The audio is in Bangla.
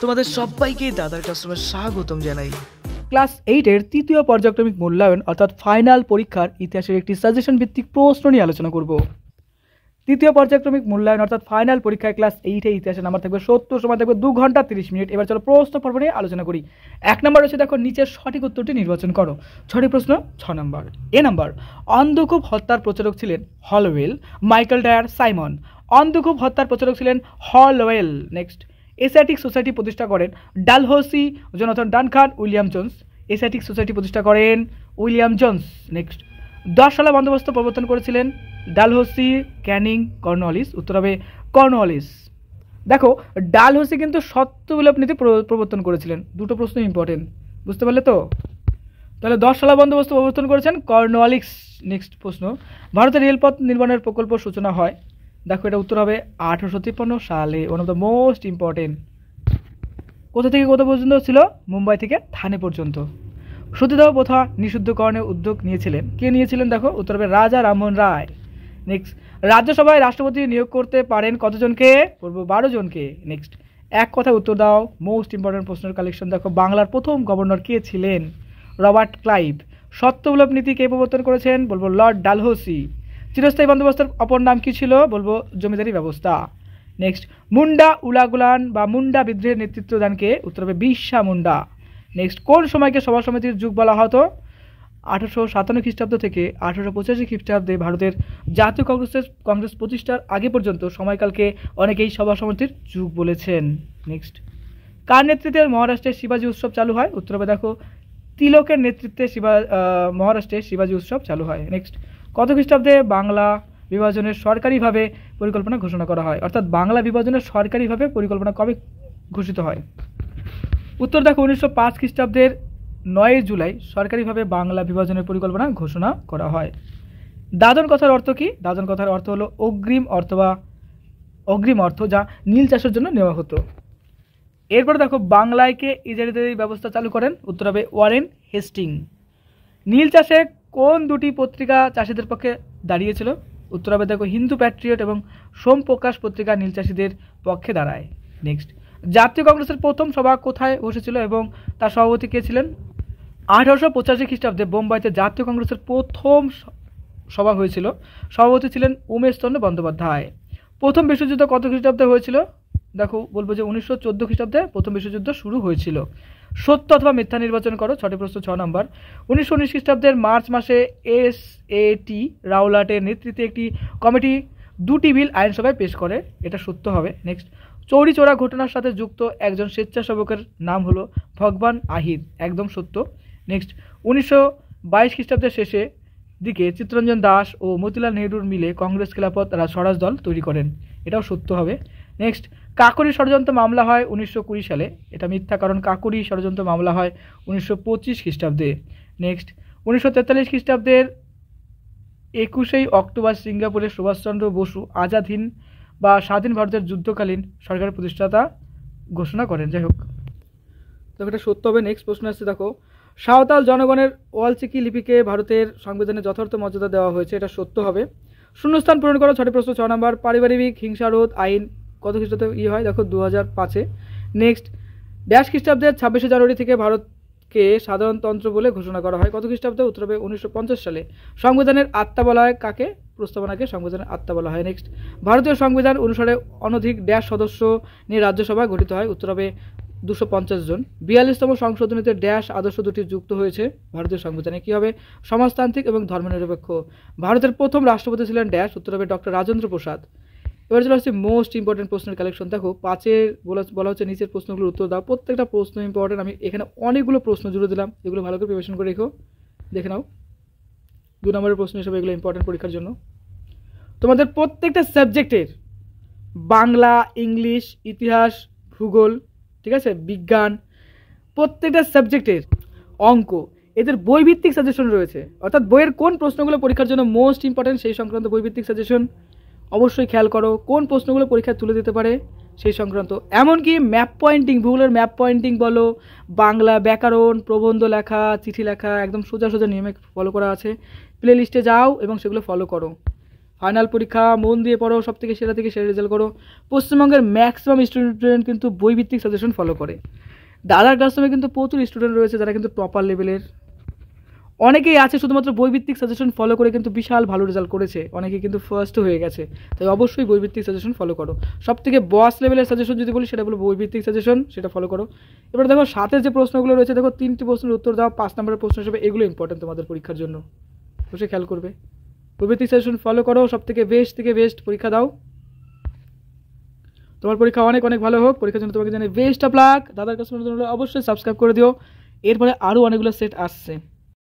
তোমাদের সবাইকে দাদার কাস্টমার স্বাগতম জানাই। ক্লাস 8-এর তৃতীয় পর্যায়ক্রমিক মূল্যায়ন অর্থাৎ ফাইনাল পরীক্ষার ইতিহাসের একটি সাজেশন ভিত্তিক প্রশ্ন নিয়ে আলোচনা করব। তৃতীয় পর্যায়ক্রমিক মূল্যায়ন অর্থাৎ ফাইনাল পরীক্ষায় ক্লাস 8-এ ইতিহাসের নাম্বার থাকবে 70, সময় থাকবে 2 ঘন্টা 30 মিনিট। এবার চলো প্রশ্ন পর্ব নিয়ে আলোচনা করি। 1 নম্বর হচ্ছে দেখো নিচের সঠিক উত্তরটি নির্বাচন করো। সঠিক প্রশ্ন 6 নম্বর। এ নম্বর, অন্ধকূপ হত্যার প্রচারক ছিলেন হলওয়েল, মাইকেল ডায়ার, সাইমন। অন্ধকূপ হত্যার প্রচারক ছিলেন হলওয়েল। নেক্সট, এশিয়াটিক সোসাইটি প্রতিষ্ঠা করেন Dalhousie, Jonathan Duncan, William Jones. Asiatic society প্রতিষ্ঠা করেন উইলিয়াম জোন্স। নেক্সট, 10 সালা বন্দোবস্ত প্রবর্তন করেছিলেন ডালহৌসি, ক্যানিং, কর্নওয়ালিস। উত্তর হবে কর্নওয়ালিস। দেখো, ডালহৌসি কিন্তু সত্যবিলোপ নীতি প্রবর্তন করেছিলেন। দুটো প্রশ্ন ইম্পর্টেন্ট, বুঝতে পারলে তো? তাহলে 10 সালা বন্দোবস্ত প্রবর্তন করেছেন কর্নওয়ালিস। নেক্সট প্রশ্ন, ভারতের রেলপথ নির্মাণের প্রকল্প সূচনা হয়। দেখো, এটা উত্তর হবে 1853 সালে। One of the most important. কোথা থেকে কোথা পর্যন্ত ছিল? মুম্বাই থেকে থানে পর্যন্ত। সতীদাহ প্রথা নিষিদ্ধকরণের উদ্যোগ নিয়েছিলেন। কে নিয়েছিলেন? দেখো, উত্তর হবে রাজা রামমোহন রায়। নেক্সট, রাজ্যসভায় রাষ্ট্রপতি নিয়োগ করতে পারেন কতজনকে? বলবো 12 জনকে। নেক্সট, এক কথায় উত্তর দাও। মোস্ট ইম্পর্টেন্ট প্রশ্নের কালেকশন দেখো, বাংলার প্রথম গভর্নর কে ছিলেন? Robert Clive. সত্যবিলোপ নীতি কে প্রবর্তন করেছেন? বলবো লর্ড ডালহৌসি। চিরস্থায়ী বন্দোবস্তের অপর নাম কি ছিল? বলবো জমিদারি ব্যবস্থা। নেক্সট, মুন্ডা উলাগুলান বা মুন্ডা বিদ্রোহের নেতৃত্ব দানকে? উত্তর হবে বিরসা মুন্ডা। নেক্সট, কোন সময়কে সভা সমিতির যুগ বলা হতো? 1857 খ্রিস্টাব্দ থেকে 1885 খ্রিস্টাব্দে ভারতের জাতীয় কংগ্রেস প্রতিষ্ঠার আগে পর্যন্ত সময়কালকে অনেকেই সভা সমিতির যুগ বলেছেন। নেক্সট, কার নেতৃত্বে মহারাষ্ট্রের শিবাজী উৎসব চালু হয়? উত্তর হবে দেখো তিলকের নেতৃত্বে মহারাষ্ট্রে শিবাজী উৎসব চালু হয়। নেক্সট, কত খ্রিস্টাব্দে বাংলা বিভাজনের সরকারিভাবে পরিকল্পনা ঘোষণা করা হয়? অর্থাৎ বাংলা বিভাজনের সরকারিভাবে পরিকল্পনা কবে ঘোষিত হয়? উত্তর দেখো 1905 খ্রিস্টাব্দের 9 জুলাই সরকারিভাবে বাংলা বিভাজনের পরিকল্পনা ঘোষণা করা হয়। দাদন কথার অর্থ কি? দাদন কথার অর্থ হলো অগ্রিম অর্থ যা নীল চাষের জন্য নেওয়া হতো। এরপরে দেখো, বাংলায় কে ইজারাদারি ব্যবস্থা চালু করেন? উত্তর হবে ওয়ারেন হেস্টিং। নীল চাষে কোন দুটি পত্রিকা চাষিদের পক্ষে দাঁড়িয়েছিল? উত্তর হবে দেখো হিন্দু প্যাট্রিয়ট এবং সোমপ্রকাশ পত্রিকা নীল চাষিদের পক্ষে দাঁড়ায়। নেক্সট, জাতীয় কংগ্রেসের প্রথম সভা কোথায় বসেছিল এবং তার সভাপতি কে ছিলেন? 1885 খ্রিস্টাব্দে বোম্বাইতে জাতীয় কংগ্রেসের প্রথম সভা হয়েছিল। সভাপতি ছিলেন উমেশচন্দ্র বন্দ্যোপাধ্যায়। প্রথম বিশ্বযুদ্ধ কত খ্রিস্টাব্দে হয়েছিল? দেখো, বলবো যে 1914 খ্রিস্টাব্দে প্রথম বিশ্বযুদ্ধ শুরু হয়েছিল। সত্য অথবা মিথ্যা নির্বাচন করো। সঠিক প্রশ্ন 6 নম্বর। 1919 খ্রিস্টাব্দের মার্চ মাসে এস.এ.টি. রাওলাটের নেতৃত্বে একটি কমিটি 2টি বিল আইনসভায় পেশ করে। এটা সত্য হবে। নেক্সট, চৌরি চোরা ঘটনার সাথে যুক্ত একজন স্বেচ্ছাসেবকের নাম হলো ভগবান আহির। একদম সত্য। নেক্সট, 1922 খ্রিস্টাব্দের শেষে দিকে চিত্তরঞ্জন দাস ও মতিলাল নেহরুর মিলে কংগ্রেস খেলাফত স্বরাজ দল তৈরি করেন। এটাও সত্য হবে। নেক্সট, কাকরি ষড়যন্ত্র মামলা হয় 1920 সালে। এটা মিথ্যা, কারণ কাকরি ষড়যন্ত্র মামলা হয় 1925 খ্রিস্টাব্দে। নেক্সট, 1943 খ্রিস্টাব্দের 21 অক্টোবর সিঙ্গাপুরে সুভাষচন্দ্র বসু আজাদ হিন্দ বা স্বাধীন ভারতের যুদ্ধকালীন সরকারের প্রতিষ্ঠাতা ঘোষণা করেন। যাই হোক, তো এটা সত্য হবে। নেক্সট প্রশ্ন আসছে দেখো, সাঁওতাল জনগণের ওয়ালচিকি লিপিকে ভারতের সংবিধানে যথার্থ মর্যাদা দেওয়া হয়েছে। এটা সত্য হবে। শূন্যস্থান পূরণ করো। সঠিক প্রশ্ন 6 নম্বর। পারিবারিক হিংসা রোধ আইন কত খ্রিস্টাব্দে হয়? দেখো 2005-এ। নেক্সট, ড্যাশ খ্রিস্টাব্দের 26শে জানুয়ারি থেকে ভারতকে সাধারণতন্ত্র বলে ঘোষণা করা হয়। কত খ্রিস্টাব্দে? উত্তর হবে 1950 সালে। সংবিধানের আত্মা বলা হয় কাকে? প্রস্তাবনাকে সংবিধানের আত্মা বলা হয়। নেক্সট, ভারতীয় সংবিধান অনুসারে অনধিক ড্যাশ সদস্য নিয়ে রাজ্যসভা গঠিত হয়। উত্তর হবে 250 জন। 42তম সংশোধনীতে ড্যাশ আদর্শ দুটি যুক্ত হয়েছে ভারতীয় সংবিধানে। কি হবে? সমাজতান্ত্রিক এবং ধর্মনিরপেক্ষ। ভারতের প্রথম রাষ্ট্রপতি ছিলেন ড্যাশ। উত্তর হবে ডক্টর রাজেন্দ্র প্রসাদ। এবার চলে আসছে মোস্ট ইম্পর্টেন্ট প্রশ্নের কালেকশন। দেখো, 5-এর বলা হচ্ছে নিচের প্রশ্নগুলোর উত্তর দাও। প্রত্যেকটা প্রশ্ন ইম্পর্টেন্ট। আমি এখানে অনেকগুলো প্রশ্ন জুড়ে দিলাম, এগুলো ভালো করে প্রিপারেশন করে রেখো। দেখে নাও, 2 নম্বরের প্রশ্ন হিসেবে এগুলো ইম্পর্টেন্ট পরীক্ষার জন্য। তোমাদের প্রত্যেকটা সাবজেক্টের বাংলা, ইংলিশ, ইতিহাস, ভূগোল, ঠিক আছে, বিজ্ঞান, প্রত্যেকটা সাবজেক্টের অঙ্ক, এদের বইভিত্তিক সাজেশন রয়েছে। অর্থাৎ বইয়ের কোন প্রশ্নগুলো পরীক্ষার জন্য মোস্ট ইম্পর্টেন্ট সেই সংক্রান্ত বইভিত্তিক সাজেশন অবশ্যই খেয়াল করো। কোন প্রশ্নগুলো পরীক্ষায় তুলে দিতে পারে সেই সংক্রান্ত, এমনকি ম্যাপ পয়েন্টিং, ভূগোলের ম্যাপ পয়েন্টিং বলো, বাংলা ব্যাকরণ, প্রবন্ধ লেখা, চিঠি লেখা, একদম সোজা সোজা নিয়মে ফলো করা আছে। প্লে লিস্টে যাও এবং সেগুলো ফলো করো। ফাইনাল পরীক্ষা মন দিয়ে পড়ো, সব থেকে সেরা রেজাল্ট করো। পশ্চিমবঙ্গের ম্যাক্সিমাম স্টুডেন্ট কিন্তু বইভিত্তিক সাজেশন ফলো করে। দাদার ক্লাসরুমে কিন্তু প্রচুর স্টুডেন্ট রয়েছে যারা কিন্তু টপার লেভেলের, অনেকেই আছে শুধুমাত্র বইভিত্তিক সাজেশন ফলো করে কিন্তু বিশাল ভালো রেজাল্ট করেছে, অনেকে কিন্তু ফার্স্টও হয়ে গেছে। তাই অবশ্যই বইভিত্তিক সাজেশন ফলো করো। সব থেকে বস লেভেলের সাজেশন যদি বলি সেটা বলো বইভিত্তিক সাজেশন, সেটা ফলো করো। এবার দেখো সাথে যে প্রশ্নগুলো রয়েছে, দেখো 3টি প্রশ্নের উত্তর দাও 5 নম্বরের প্রশ্ন হিসেবে, এগুলো ইম্পর্টেন্ট তোমাদের পরীক্ষার জন্য, অবশ্যই খেয়াল করবে। বইভিত্তিক সাজেশন ফলো করো, সব থেকে বেস্ট পরীক্ষা দাও। তোমার পরীক্ষা অনেক ভালো হোক। পরীক্ষার জন্য তোমাকে জানাই বেস্ট অফ লাক। দাদার কাছে অবশ্যই সাবস্ক্রাইব করে দিও, এরপরে আরও অনেকগুলো সেট আসছে।